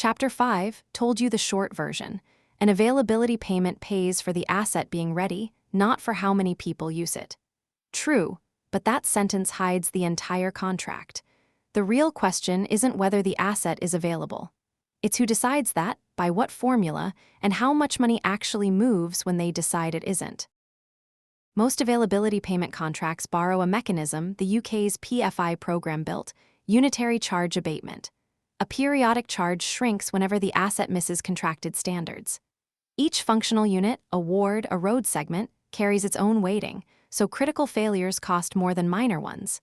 Chapter 5 told you the short version. An availability payment pays for the asset being ready, not for how many people use it. True, but that sentence hides the entire contract. The real question isn't whether the asset is available. It's who decides that, by what formula, and how much money actually moves when they decide it isn't. Most availability payment contracts borrow a mechanism the UK's PFI program built, unitary charge abatement. A periodic charge shrinks whenever the asset misses contracted standards. Each functional unit, a ward, a road segment, carries its own weighting, so critical failures cost more than minor ones.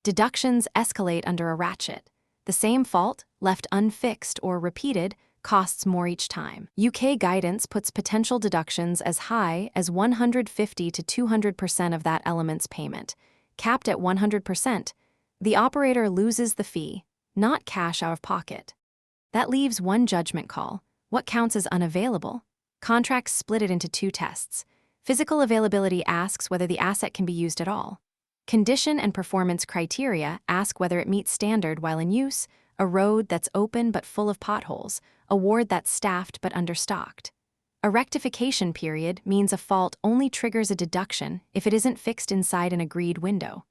Deductions escalate under a ratchet. The same fault, left unfixed or repeated, costs more each time. UK guidance puts potential deductions as high as 150 to 200% of that element's payment. Capped at 100%, the operator loses the fee, not cash out of pocket. That leaves one judgment call: what counts as unavailable? Contracts split it into two tests. Physical availability asks whether the asset can be used at all. Condition and performance criteria ask whether it meets standard while in use: a road that's open but full of potholes, a ward that's staffed but understocked. A rectification period means a fault only triggers a deduction if it isn't fixed inside an agreed window.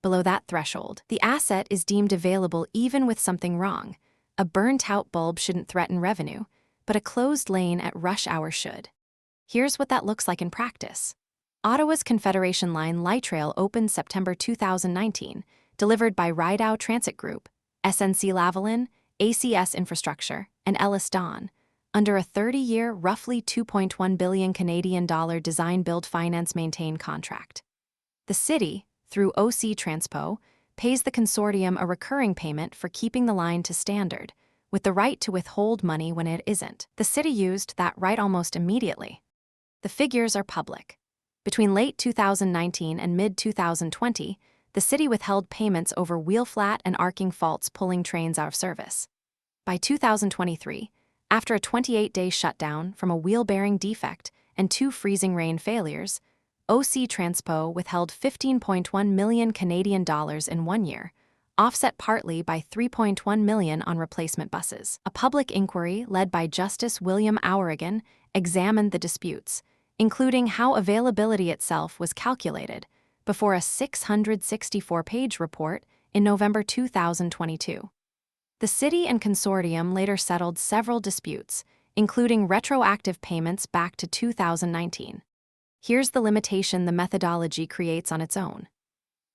Below that threshold, the asset is deemed available even with something wrong. A burnt-out bulb shouldn't threaten revenue, but a closed lane at rush hour should. Here's what that looks like in practice. Ottawa's Confederation line light rail opened September 2019, delivered by Rideau Transit Group, SNC Lavalin, ACS Infrastructure, and Ellis Don, under a 30-year, roughly $2.1 billion Canadian design build finance maintain contract. The city, through OC Transpo, pays the consortium a recurring payment for keeping the line to standard, with the right to withhold money when it isn't. The city used that right almost immediately. The figures are public. Between late 2019 and mid-2020, the city withheld payments over wheel-flat and arcing faults pulling trains out of service. By 2023, after a 28-day shutdown from a wheel-bearing defect and 2 freezing rain failures, OC Transpo withheld $15.1 million Canadian in 1 year, offset partly by $3.1 million on replacement buses. A public inquiry led by Justice William Hourigan examined the disputes, including how availability itself was calculated, before a 664-page report in November 2022. The city and consortium later settled several disputes, including retroactive payments back to 2019. Here's the limitation the methodology creates on its own.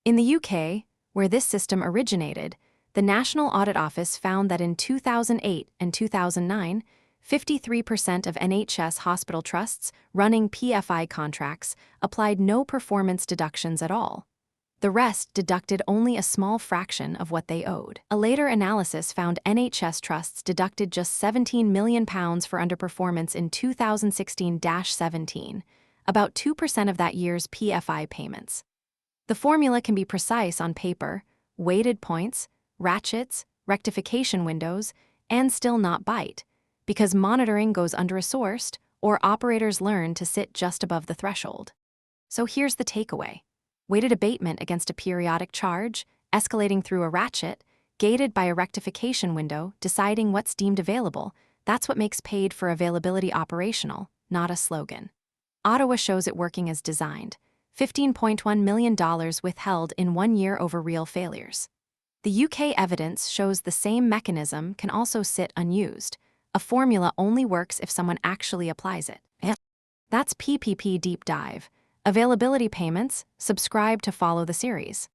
In the UK, where this system originated, the National Audit Office found that in 2008 and 2009, 53% of NHS hospital trusts running PFI contracts applied no performance deductions at all. The rest deducted only a small fraction of what they owed. A later analysis found NHS trusts deducted just £17 million for underperformance in 2016-17, about 2% of that year's PFI payments. The formula can be precise on paper: weighted points, ratchets, rectification windows, and still not bite, because monitoring goes under-resourced or operators learn to sit just above the threshold. So here's the takeaway. Weighted abatement against a periodic charge, escalating through a ratchet, gated by a rectification window, deciding what's deemed available, that's what makes paid for availability operational, not a slogan. Ottawa shows it working as designed. $15.1 million withheld in 1 year over real failures. The UK evidence shows the same mechanism can also sit unused. A formula only works if someone actually applies it. That's PPP Deep Dive. Availability payments, subscribe to follow the series.